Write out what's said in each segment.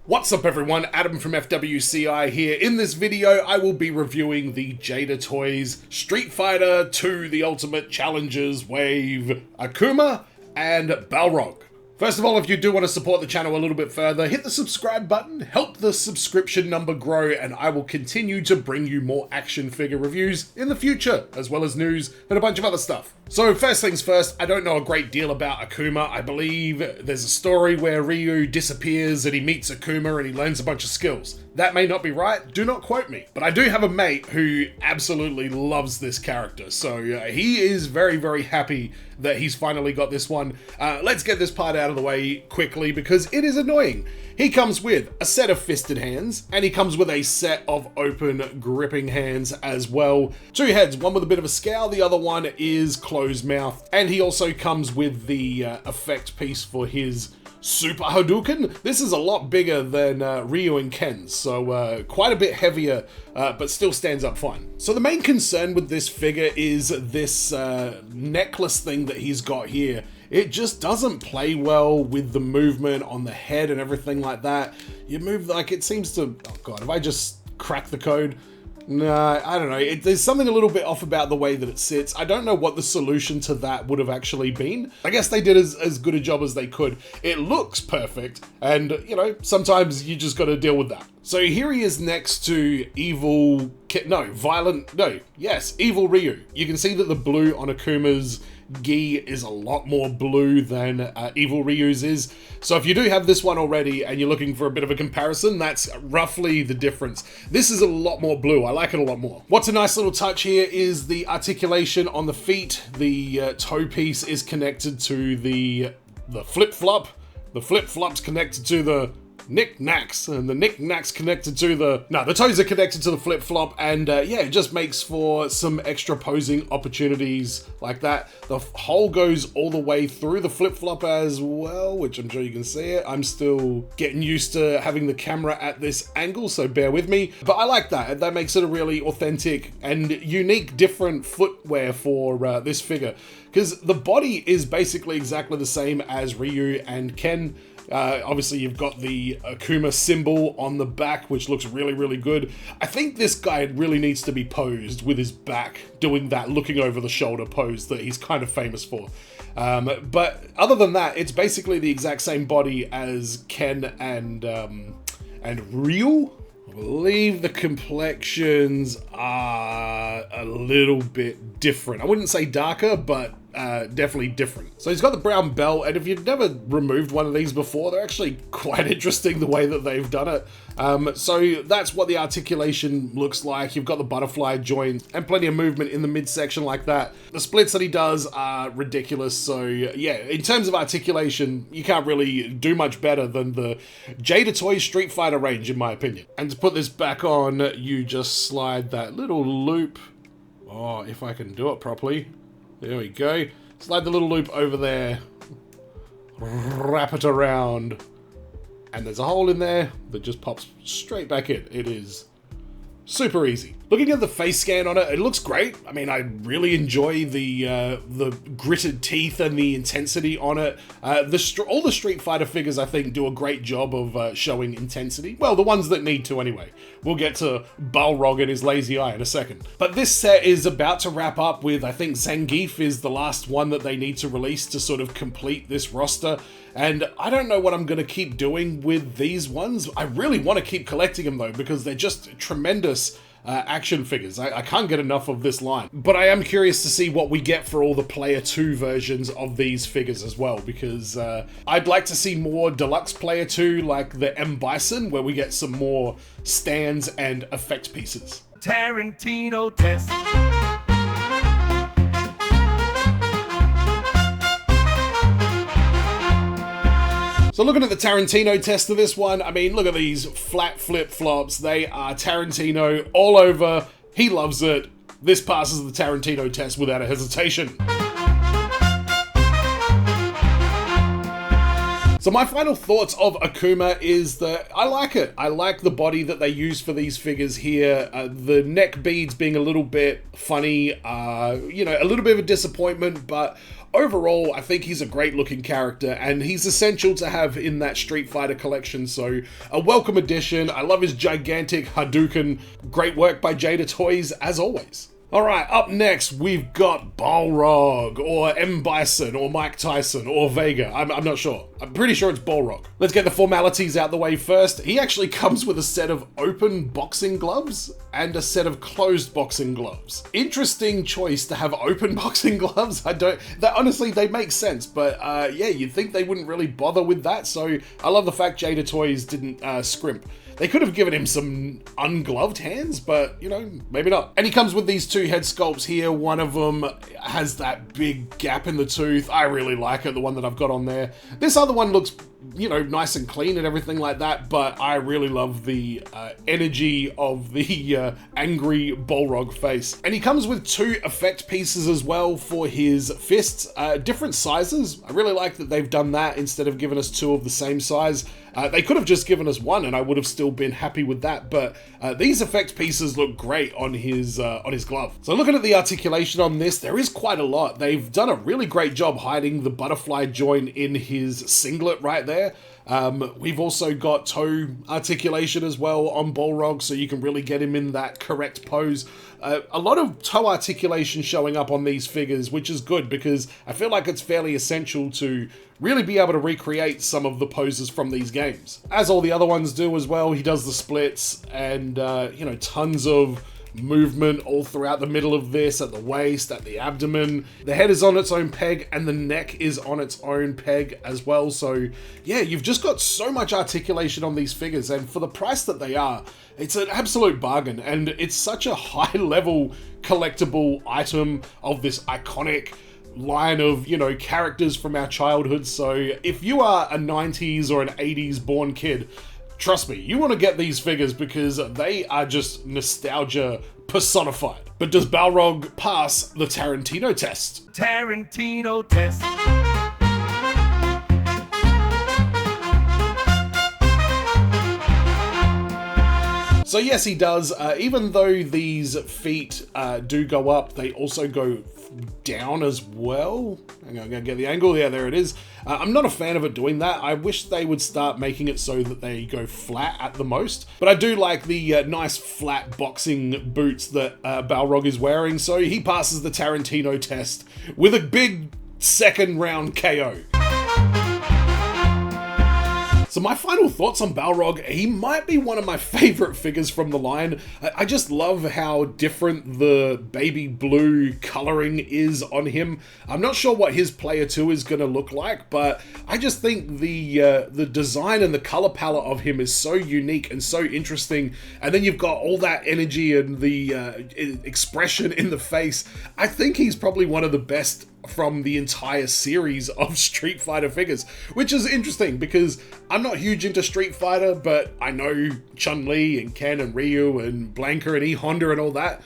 What's up everyone, Adam from FWCI here. In this video, I will be reviewing the Jada Toys Street Fighter 2 The Ultimate Challengers Wave Akuma and Balrog. First of all, if you do want to support the channel a little bit further, hit the subscribe button, help the subscription number grow, and I will continue to bring you more action figure reviews in the future, as well as news and a bunch of other stuff. So first things first, I don't know a great deal about Akuma. I believe there's a story where Ryu disappears and he meets Akuma and he learns a bunch of skills. That may not be right, do not quote me. But I do have a mate who absolutely loves this character, so he is very, very happy that he's finally got this one. Let's get this part out of the way quickly because it is annoying. He comes with a set of fisted hands, and he comes with a set of open gripping hands as well. Two heads, one with a bit of a scowl, the other one is closed mouth. And he also comes with the effect piece for his Super Hadouken. This is a lot bigger than Ryu and Ken's, so quite a bit heavier, but still stands up fine. So the main concern with this figure is this necklace thing that he's got here. It just doesn't play well with the movement on the head and everything like that. You move like it seems to, oh god, have I just cracked the code? Nah, I don't know. There's something a little bit off about the way that it sits. I don't know what the solution to that would have actually been. I guess they did as good a job as they could. It looks perfect, and, you know, sometimes you just got to deal with that. So here he is next to Evil Ryu. You can see that the blue on Akuma's gi is a lot more blue than Evil Ryu's is. So if you do have this one already and you're looking for a bit of a comparison, that's roughly the difference. This is a lot more blue. I like it a lot more. What's a nice little touch here is the articulation on the feet. The toe piece is connected to the flip-flop. The flip-flop's connected to the knick-knacks, and the knick-knacks connected to the... No, the toes are connected to the flip-flop, and yeah, it just makes for some extra posing opportunities like that. The hole goes all the way through the flip-flop as well, which I'm sure you can see it. I'm still getting used to having the camera at this angle, so bear with me. But I like that. That makes it a really authentic and unique, different footwear for this figure, because the body is basically exactly the same as Ryu and Ken. Obviously you've got the Akuma symbol on the back, which looks really, really good. I think this guy really needs to be posed with his back, doing that looking over the shoulder pose that he's kind of famous for. But other than that, it's basically the exact same body as Ken and Ryu. I believe the complexions are a little bit different. I wouldn't say darker, but definitely different. So he's got the brown belt, and if you've never removed one of these before, they're actually quite interesting the way that they've done it. So that's what the articulation looks like. You've got the butterfly joint and plenty of movement in the midsection like that. The splits that he does are ridiculous. So yeah, in terms of articulation, you can't really do much better than the Jada Toys Street Fighter range, in my opinion. And to put this back on, you just slide that little loop. Oh, if I can do it properly. There we go. Slide the little loop over there. Wrap it around. And there's a hole in there that just pops straight back in. It is super easy. Looking at the face scan on it, it looks great. I mean, I really enjoy the gritted teeth and the intensity on it. All the Street Fighter figures, I think, do a great job of showing intensity. Well, the ones that need to anyway. We'll get to Balrog and his lazy eye in a second. But this set is about to wrap up with, I think, Zangief is the last one that they need to release to sort of complete this roster. And I don't know what I'm going to keep doing with these ones. I really want to keep collecting them, though, because they're just tremendous action figures. I can't get enough of this line. But I am curious to see what we get for all the Player 2 versions of these figures as well, because I'd like to see more Deluxe Player 2, like the M. Bison, where we get some more stands and effect pieces. Tarantino test. So looking at the Tarantino test of this one, I mean, look at these flat flip-flops. They are Tarantino all over. He loves it. This passes the Tarantino test without a hesitation. So my final thoughts of Akuma is that I like it. I like the body that they use for these figures here. The neck beads being a little bit funny, you know, a little bit of a disappointment, but overall, I think he's a great looking character, and he's essential to have in that Street Fighter collection, so a welcome addition. I love his gigantic Hadouken. Great work by Jada Toys, as always. Alright, up next, we've got Balrog, or M. Bison, or Mike Tyson, or Vega. I'm not sure. I'm pretty sure it's Balrog. Let's get the formalities out the way first. He actually comes with a set of open boxing gloves and a set of closed boxing gloves. Interesting choice to have open boxing gloves. Honestly, they make sense, but yeah, you'd think they wouldn't really bother with that, so I love the fact Jada Toys didn't scrimp. They could have given him some ungloved hands, but, you know, maybe not. And he comes with these two head sculpts here. One of them has that big gap in the tooth. I really like it, the one that I've got on there. This other one looks, you know, nice and clean and everything like that, but I really love the energy of the angry Balrog face. And he comes with two effect pieces as well for his fists, different sizes. I really like that they've done that instead of giving us two of the same size. They could have just given us one and I would have still been happy with that, but these effect pieces look great on his glove. So looking at the articulation on this, there is quite a lot. They've done a really great job hiding the butterfly joint in his singlet right there. We've also got toe articulation as well on Balrog, so you can really get him in that correct pose. A lot of toe articulation showing up on these figures, which is good because I feel like it's fairly essential to really be able to recreate some of the poses from these games. As all the other ones do as well, he does the splits and, you know, tons of movement all throughout the middle of this, at the waist, at the abdomen. The head is on its own peg and the neck is on its own peg as well. So yeah, you've just got so much articulation on these figures, and for the price that they are, it's an absolute bargain, and it's such a high level collectible item of this iconic line of, you know, characters from our childhood. So if you are a 90s or an 80s born kid, trust me, you want to get these figures because they are just nostalgia personified. But does Balrog pass the Tarantino test? Tarantino test. So yes, he does. Even though these feet do go up, they also go down as well. Hang on, I'm gonna get the angle. Yeah, there it is. I'm not a fan of it doing that. I wish they would start making it so that they go flat at the most. But I do like the nice flat boxing boots that Balrog is wearing. So he passes the Tarantino test with a big second round KO. So my final thoughts on Balrog, he might be one of my favorite figures from the line. I just love how different the baby blue coloring is on him. I'm not sure what his player 2 is going to look like, but I just think the design and the color palette of him is so unique and so interesting. And then you've got all that energy and the expression in the face. I think he's probably one of the best from the entire series of Street Fighter figures, which is interesting because I'm not huge into Street Fighter, but I know Chun-Li and Ken and Ryu and Blanka and E-Honda and all that.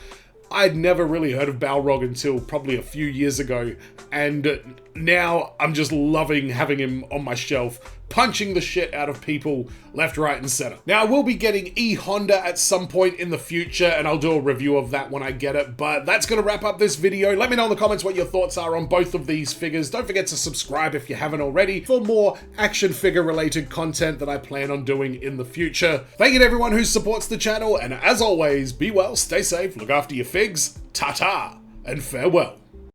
I'd never really heard of Balrog until probably a few years ago, and now I'm just loving having him on my shelf, punching the shit out of people left, right, and center. Now, I will be getting E-Honda at some point in the future, and I'll do a review of that when I get it, but that's going to wrap up this video. Let me know in the comments what your thoughts are on both of these figures. Don't forget to subscribe if you haven't already for more action figure related content that I plan on doing in the future. Thank you to everyone who supports the channel, and as always, be well, stay safe, look after your figs, ta-ta, and farewell.